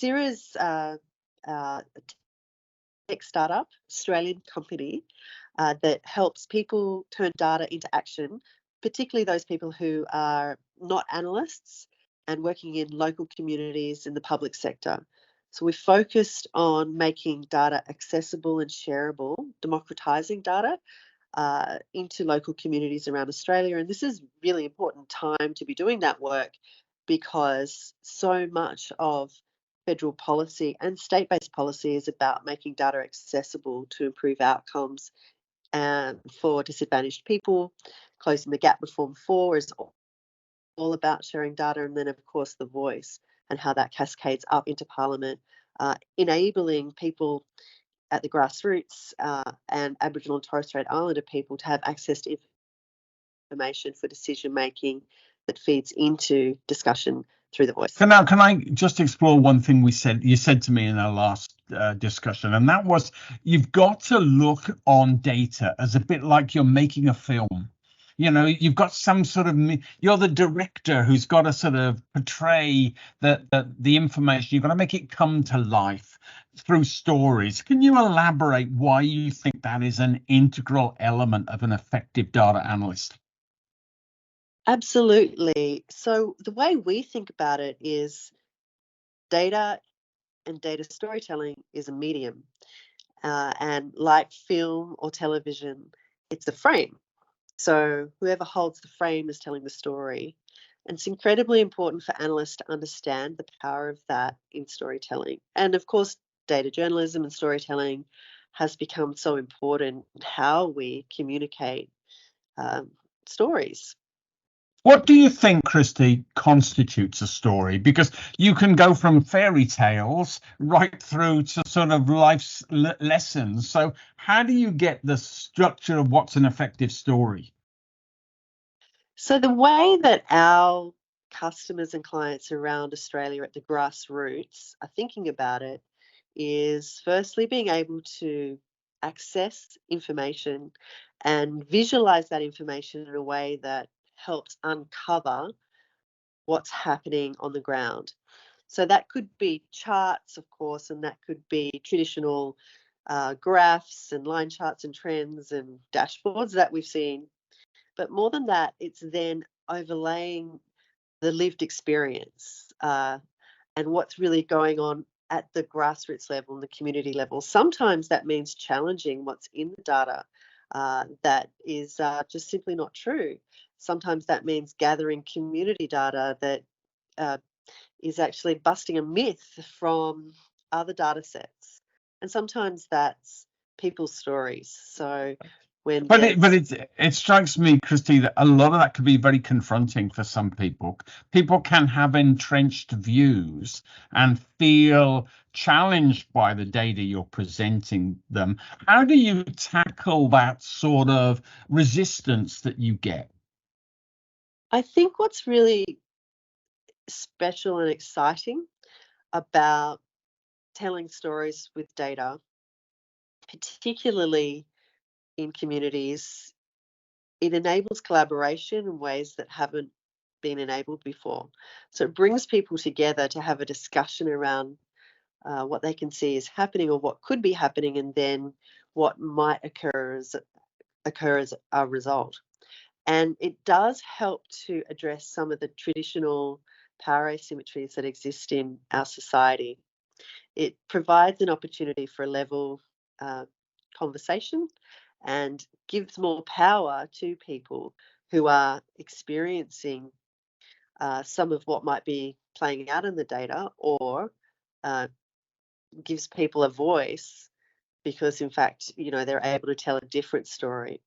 Seer is a tech startup, Australian company that helps people turn data into action, particularly those people who are not analysts and working in local communities in the public sector. So we focused on making data accessible and shareable, democratising data into local communities around Australia. And this is really important time to be doing that work because so much of federal policy and state-based policy is about making data accessible to improve outcomes for disadvantaged people. Closing the Gap Reform 4 is all about sharing data, and then of course the voice and how that cascades up into Parliament, enabling people at the grassroots and Aboriginal and Torres Strait Islander people to have access to information for decision making that feeds into discussion through the voice. Can I just explore one thing you said to me in our last discussion, and that was you've got to look on data as a bit like you're making a film. You've got some sort of, you're the director who's got to sort of portray the information. You've got to make it come to life through stories. Can you elaborate why you think that is an integral element of an effective data analyst? Absolutely. So the way we think about it is data and data storytelling is a medium. And like film or television, it's a frame. So whoever holds the frame is telling the story. And it's incredibly important for analysts to understand the power of that in storytelling. And of course, data journalism and storytelling has become so important in how we communicate stories. What do you think, Kristi, constitutes a story? Because you can go from fairy tales right through to sort of life's lessons. So how do you get the structure of what's an effective story? So the way that our customers and clients around Australia at the grassroots are thinking about it is firstly being able to access information and visualize that information in a way that helps uncover what's happening on the ground. So that could be charts, of course, and that could be traditional graphs and line charts and trends and dashboards that we've seen. But more than that, it's then overlaying the lived experience and what's really going on at the grassroots level and the community level. Sometimes that means challenging what's in the data that is just simply not true. Sometimes that means gathering community data that is actually busting a myth from other data sets. And sometimes that's people's stories. So it strikes me, Kristi, that a lot of that could be very confronting for some people. People can have entrenched views and feel challenged by the data you're presenting them. How do you tackle that sort of resistance that you get? I think what's really special and exciting about telling stories with data, particularly in communities, it enables collaboration in ways that haven't been enabled before. So it brings people together to have a discussion around what they can see is happening or what could be happening, and then what might occur as a result. And it does help to address some of the traditional power asymmetries that exist in our society. It provides an opportunity for a level conversation and gives more power to people who are experiencing some of what might be playing out in the data, or gives people a voice because, in fact, they're able to tell a different story.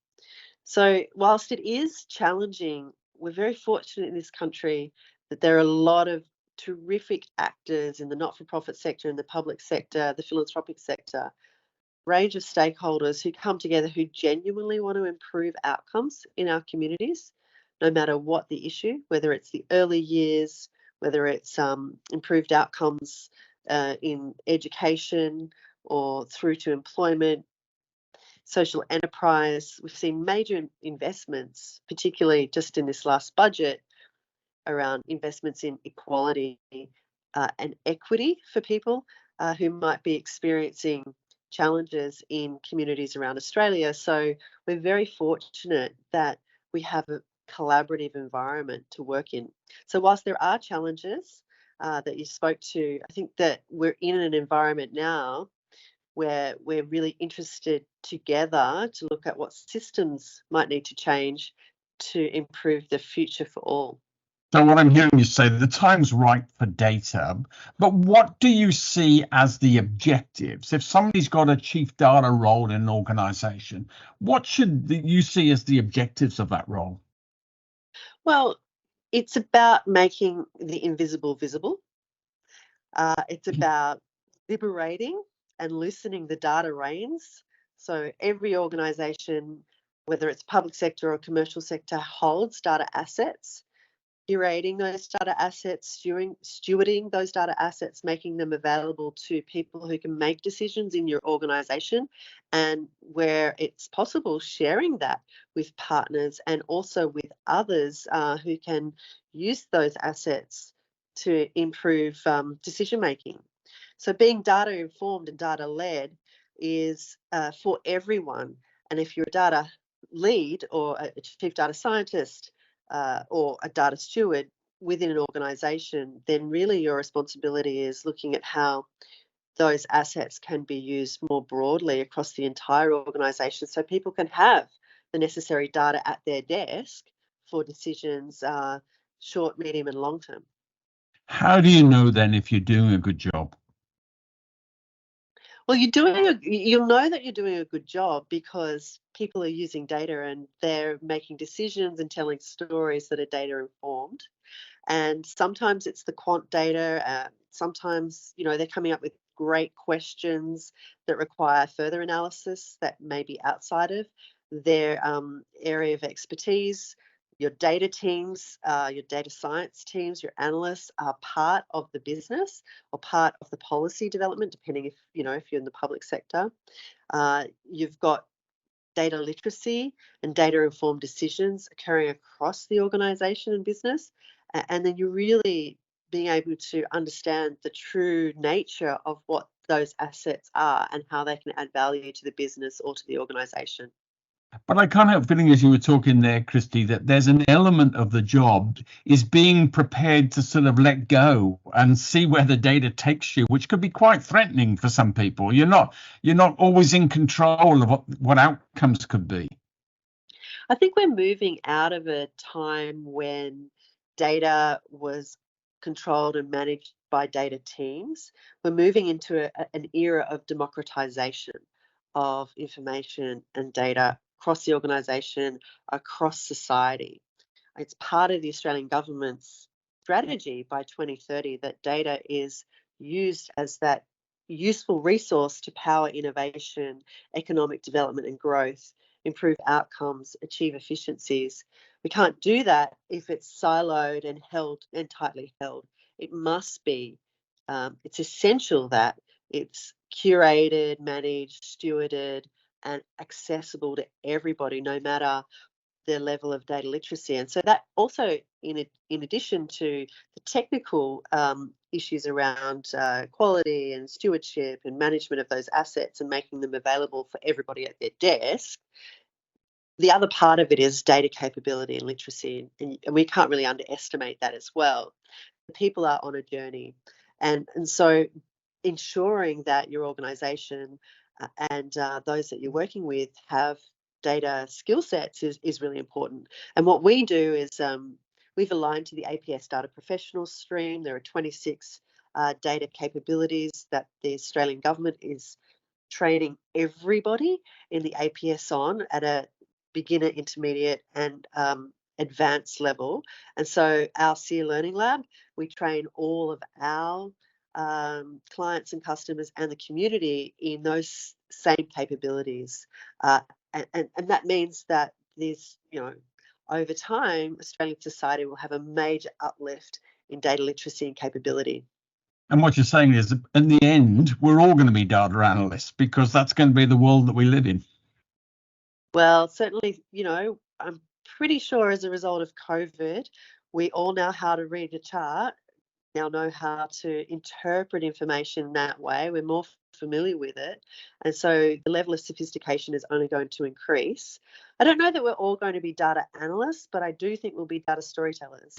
So whilst it is challenging, we're very fortunate in this country that there are a lot of terrific actors in the not-for-profit sector, in the public sector, the philanthropic sector, range of stakeholders who come together who genuinely want to improve outcomes in our communities, no matter what the issue, whether it's the early years, whether it's improved outcomes in education or through to employment, social enterprise. We've seen major investments, particularly just in this last budget, around investments in equality and equity for people who might be experiencing challenges in communities around Australia. So we're very fortunate that we have a collaborative environment to work in. So whilst there are challenges that you spoke to, I think that we're in an environment now where we're really interested together to look at what systems might need to change to improve the future for all. So what I'm hearing you say, the time's right for data, but what do you see as the objectives? If somebody's got a chief data role in an organization, what should you see as the objectives of that role? Well, it's about making the invisible visible. It's about liberating and loosening the data reins. So every organisation, whether it's public sector or commercial sector, holds data assets. Curating those data assets, stewarding those data assets, making them available to people who can make decisions in your organisation, and where it's possible, sharing that with partners and also with others who can use those assets to improve decision making. So being data informed and data led is for everyone. And if you're a data lead or a chief data scientist or a data steward within an organization, then really your responsibility is looking at how those assets can be used more broadly across the entire organization so people can have the necessary data at their desk for decisions short, medium, and long term. How do you know then if you're doing a good job? Well, you'll know that you're doing a good job because people are using data and they're making decisions and telling stories that are data informed. And sometimes it's the quant data. Sometimes, they're coming up with great questions that require further analysis that may be outside of their area of expertise. Your data teams, your data science teams, your analysts are part of the business or part of the policy development, depending if you're in the public sector. You've got data literacy and data informed decisions occurring across the organisation and business. And then you're really being able to understand the true nature of what those assets are and how they can add value to the business or to the organisation. But I can't help feeling as you were talking there, Kristi, that there's an element of the job is being prepared to sort of let go and see where the data takes you, which could be quite threatening for some people. You're not always in control of what outcomes could be. I think we're moving out of a time when data was controlled and managed by data teams. We're moving into an era of democratisation of information and data across the organisation, across society. It's part of the Australian government's strategy by 2030 that data is used as that useful resource to power innovation, economic development and growth, improve outcomes, achieve efficiencies. We can't do that if it's siloed and held and tightly held. It must be, it's essential that it's curated, managed, stewarded, and accessible to everybody, no matter their level of data literacy. And so that also, in addition to the technical issues around quality and stewardship and management of those assets and making them available for everybody at their desk, the other part of it is data capability and literacy. And we can't really underestimate that as well. People are on a journey. And so ensuring that your organisation and those that you're working with have data skill sets is really important. And what we do is we've aligned to the APS data professional stream. There are 26 data capabilities that the Australian government is training everybody in the APS on at a beginner, intermediate and advanced level. And so our Seer Learning Lab, we train all of our clients and customers and the community in those same capabilities. And that means that there's, over time, Australian society will have a major uplift in data literacy and capability. And what you're saying is, in the end, we're all going to be data analysts because that's going to be the world that we live in. Well, certainly, I'm pretty sure as a result of COVID, we all know how to read a chart now know how to interpret information that way. We're more familiar with it. And so the level of sophistication is only going to increase. I don't know that we're all going to be data analysts, but I do think we'll be data storytellers.